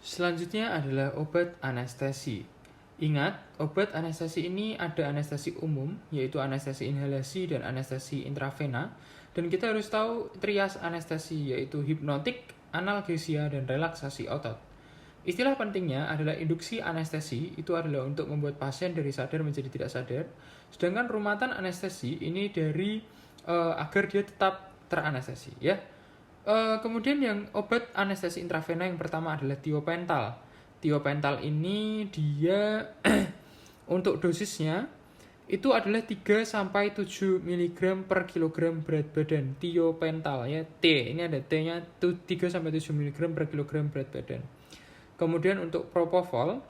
Selanjutnya adalah obat anestesi. Ingat, obat anestesi ini ada anestesi umum, yaitu anestesi inhalasi dan anestesi intravena. Dan kita harus tahu trias anestesi, yaitu hipnotik, analgesia, dan relaksasi otot. Istilah pentingnya adalah induksi anestesi, itu adalah untuk membuat pasien dari sadar menjadi tidak sadar. Sedangkan rumatan anestesi ini dari agar dia tetap teranestesi, ya. Kemudian yang obat anestesi intravena yang pertama adalah tiopental. Tiopental ini dia untuk dosisnya itu adalah 3 sampai 7 mg per kilogram berat badan. Tiopental ya, T. Ini ada T-nya 3 sampai 7 mg per kilogram berat badan. Kemudian untuk propofol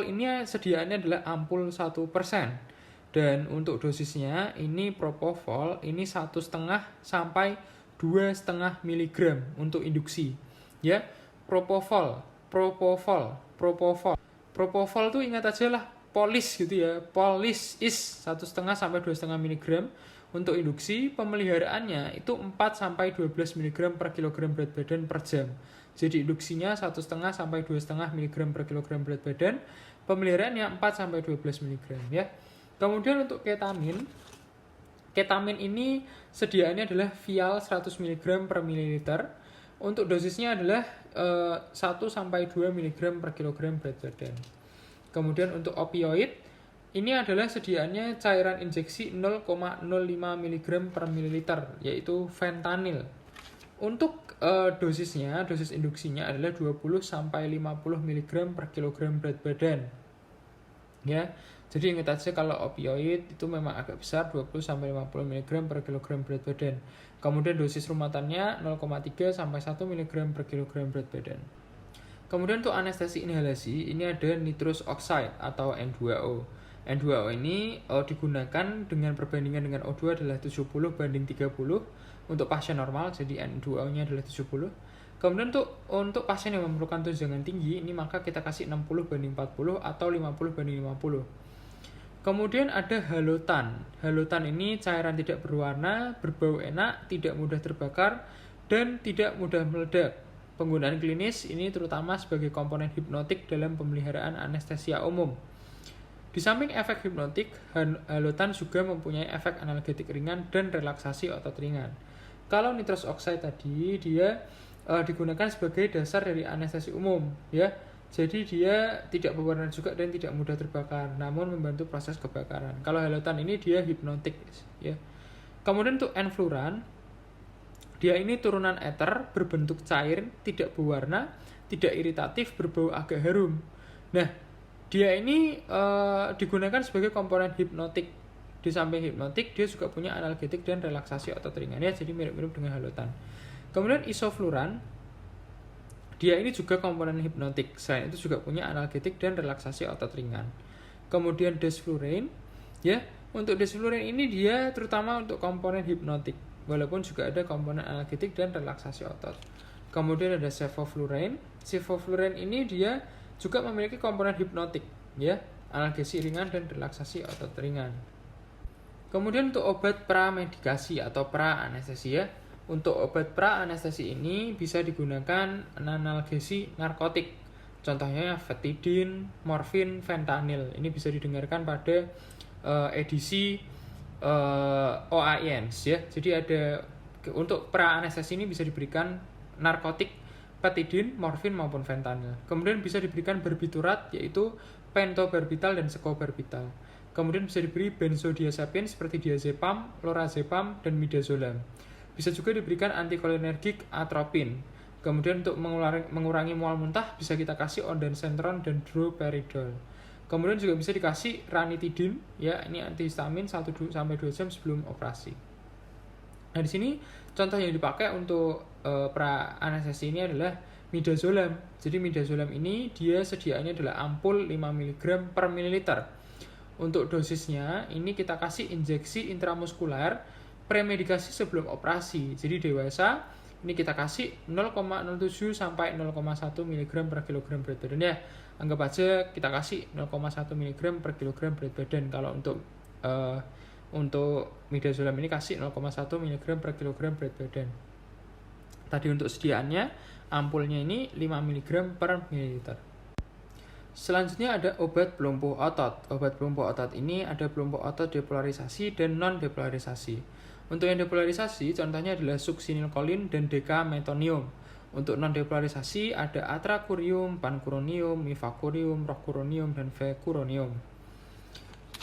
ini sediaannya adalah ampul 1%. Dan untuk dosisnya ini propofol ini 1,5 sampai 2,5 mg untuk induksi. Ya, propofol tuh ingat aja lah, polis gitu ya. Polis is 1,5 sampai 2,5 mg untuk induksi. Pemeliharaannya itu 4 sampai 12 mg per kilogram berat badan per jam. Jadi induksinya 1,5 sampai 2,5 mg per kilogram berat badan. Pemeliharaannya 4 sampai 12 mg ya. Kemudian untuk ketamin ini sediaannya adalah vial 100 mg per mililiter. Untuk dosisnya adalah 1 sampai 2 mg per kilogram berat badan. Kemudian untuk opioid, ini adalah sediaannya cairan injeksi 0,05 mg per mililiter, yaitu fentanyl. Untuk dosis induksinya adalah 20 sampai 50 mg per kilogram berat badan. Ya. Jadi ingat aja kalau opioid itu memang agak besar, 20 sampai 50 mg per kilogram berat badan. Kemudian dosis rumatannya 0,3 sampai 1 mg per kilogram berat badan. Kemudian untuk anestesi inhalasi ini ada nitrous oxide atau N2O. N2O ini digunakan dengan perbandingan dengan O2 adalah 70 banding 30 untuk pasien normal, jadi N2O-nya adalah 70. Kemudian untuk pasien yang memerlukan tunjangan tinggi ini maka kita kasih 60 banding 40 atau 50 banding 50. Kemudian ada halotan. Halotan ini cairan tidak berwarna, berbau enak, tidak mudah terbakar, dan tidak mudah meledak. Penggunaan klinis ini terutama sebagai komponen hipnotik dalam pemeliharaan anestesia umum. Di samping efek hipnotik, halotan juga mempunyai efek analgetik ringan dan relaksasi otot ringan. Kalau nitrous oxide tadi dia digunakan sebagai dasar dari anestesi umum, ya. Jadi dia tidak berwarna juga dan tidak mudah terbakar, namun membantu proses kebakaran. Kalau halotan ini dia hipnotik, ya. Kemudian untuk enfluran, dia ini turunan eter berbentuk cair, tidak berwarna, tidak iritatif, berbau agak harum. Nah, dia ini digunakan sebagai komponen hipnotik. Di samping hipnotik, dia juga punya analgetik dan relaksasi otot ringan, ya. Jadi mirip-mirip dengan halotan. Kemudian isofluran, dia ini juga komponen hipnotik. Selain itu juga punya analgetik dan relaksasi otot ringan. Kemudian desflurane, ya. Untuk desflurane ini dia terutama untuk komponen hipnotik, walaupun juga ada komponen analgetik dan relaksasi otot. Kemudian ada sevoflurane. Sevoflurane ini dia juga memiliki komponen hipnotik, ya, analgesi ringan dan relaksasi otot ringan. Kemudian untuk obat pramedikasi atau pra-anestesi, ya. Untuk obat pra-anestesi ini bisa digunakan analgesi narkotik. Contohnya vetidin, morfin, fentanyl. Ini bisa didengarkan pada edisi OAINS, ya. Jadi ada untuk pra-anestesi ini bisa diberikan narkotik, vetidin, morfin maupun fentanyl. Kemudian bisa diberikan barbiturat yaitu pentobarbital dan secobarbital. Kemudian bisa diberi benzodiazepin seperti diazepam, lorazepam, dan midazolam. Bisa juga diberikan antikolinergik atropin. Kemudian untuk mengurangi mual muntah bisa kita kasih ondansetron dan droperidol. Kemudian juga bisa dikasih ranitidin, ya, ini antihistamin 1-2 jam sebelum operasi. Nah, di sini contoh yang dipakai untuk pra-anestesi ini adalah midazolam. Jadi midazolam ini dia sediaannya adalah ampul 5 mg per mililiter. Untuk dosisnya ini kita kasih injeksi intramuskular premedikasi sebelum operasi. Jadi dewasa ini kita kasih 0,07 sampai 0,1 mg per kilogram berat badan, ya. Anggap aja kita kasih 0,1 mg per kilogram berat badan. Kalau untuk midazolam ini kasih 0,1 mg per kilogram berat badan. Tadi untuk sediaannya, ampulnya ini 5 mg per mililiter. Selanjutnya ada obat pelumpuh otot. Obat pelumpuh otot ini ada pelumpuh otot depolarisasi dan non-depolarisasi. Untuk yang depolarisasi, contohnya adalah suksinilkolin dan dekametonium. Untuk non-depolarisasi ada atracurium, pancuronium, mifacurium, rocuronium, dan vecuronium.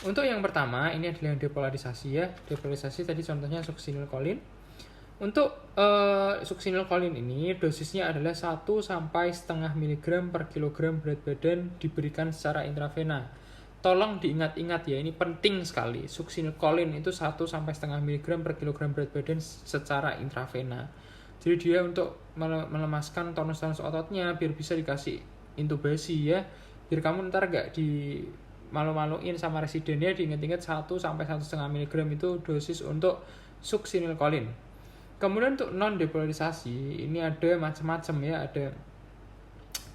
Untuk yang pertama, ini adalah yang depolarisasi ya. Depolarisasi tadi contohnya suksinilkolin. Untuk suksinilkolin ini dosisnya adalah 1,5 mg per kilogram berat badan diberikan secara intravena. Tolong diingat-ingat ya, ini penting sekali. Suksinilkolin itu 1,5 mg per kilogram berat badan secara intravena. Jadi dia untuk melemaskan tonus-tonus ototnya biar bisa dikasih intubasi ya. Biar kamu ntar gak di malu-maluin sama residennya, diingat-ingat 1-1,5 mg itu dosis untuk suksinilkolin. Kemudian untuk non-depolarisasi ini ada macam-macam ya, ada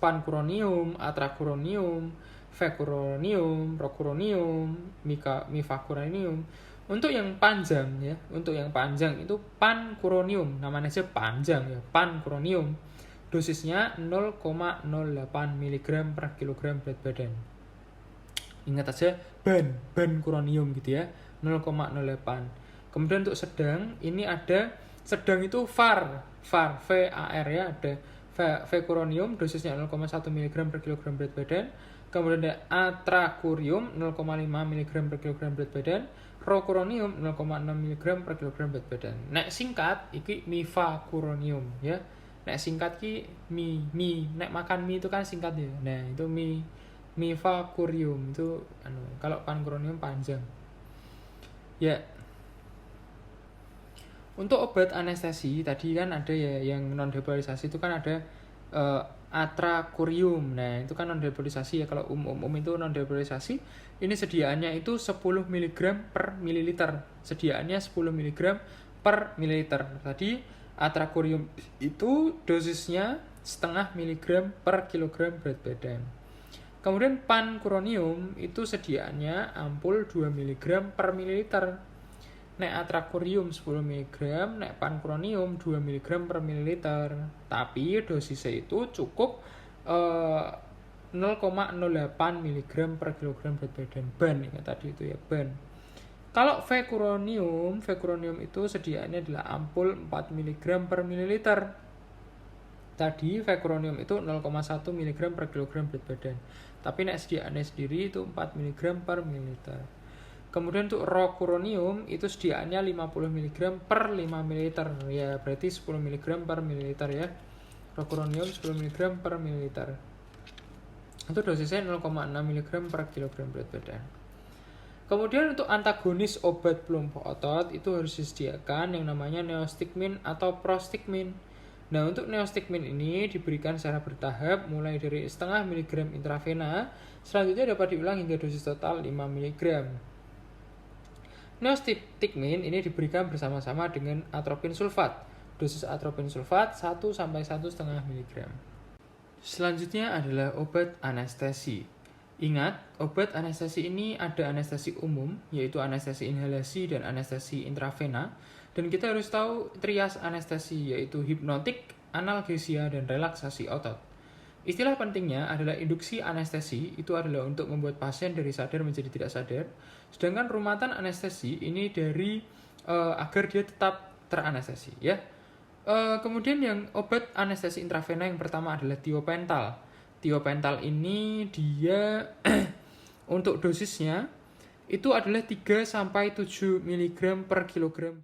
pancuronium, atracuronium, vecuronium, rocuronium, mifacuronium. Untuk yang panjang ya, untuk yang panjang itu pancuronium, namanya aja panjang ya, pancuronium. Dosisnya 0,08 mg per kilogram berat badan. Ingat aja pancuronium gitu ya, 0,08. Kemudian untuk sedang, ini ada sedang itu VAR ya, ada vecuronium dosisnya 0,1 mg per kilogram berat badan. Kemudian ada atracurium 0,5 mg per kilogram berat badan, rocuronium 0,6 mg per kilogram berat badan. Nek singkat iki mifacuronium ya. Nek singkat ki nek makan mie itu kan singkat ya. Nah, itu mifacurium itu kalau pancuronium panjang. Ya. Untuk obat anestesi tadi kan ada ya yang non depolarisasi itu kan ada atracurium. Nah, itu kan non depolarisasi ya. Kalau umum itu non depolarisasi, ini sediaannya itu 10 mg per mililiter. Sediaannya 10 mg per mililiter. Tadi atracurium itu dosisnya 0,5 mg per kilogram berat badan. Kemudian pancuronium itu sediaannya ampul 2 mg per mililiter. Nek atracurium 10 mg, nek pancuronium 2 mg per mililiter. Tapi dosisnya itu cukup 0,08 mg per kilogram berat badan. Ban ya tadi itu ya, ban. Kalau vecuronium itu sediaannya adalah ampul 4 mg per mililiter. Tadi vecuronium itu 0,1 mg per kilogram berat badan. Tapi nek sediaannya sendiri itu 4 mg per mililiter. Kemudian untuk rocuronium itu sediaannya 50 mg per 5 ml ya, berarti 10 mg per mililiter ya. Rocuronium 10 mg per mililiter. Itu dosisnya 0,6 mg per kilogram berat badan. Kemudian untuk antagonis obat pelumpuh otot itu harus disediakan yang namanya neostigmin atau prostigmin. Nah, untuk neostigmin ini diberikan secara bertahap mulai dari 0,5 mg intravena, selanjutnya dapat diulang hingga dosis total 5 mg. Neostigmin ini diberikan bersama-sama dengan atropin sulfat. Dosis atropin sulfat 1-1,5 mg. Selanjutnya adalah obat anestesi. Ingat, obat anestesi ini ada anestesi umum, yaitu anestesi inhalasi dan anestesi intravena. Dan kita harus tahu trias anestesi, yaitu hipnotik, analgesia, dan relaksasi otot. Istilah pentingnya adalah induksi anestesi, itu adalah untuk membuat pasien dari sadar menjadi tidak sadar. Sedangkan rumatan anestesi ini dari agar dia tetap teranestesi ya. Kemudian yang obat anestesi intravena yang pertama adalah tiopental. Tiopental ini dia untuk dosisnya itu adalah 3-7 mg per kilogram.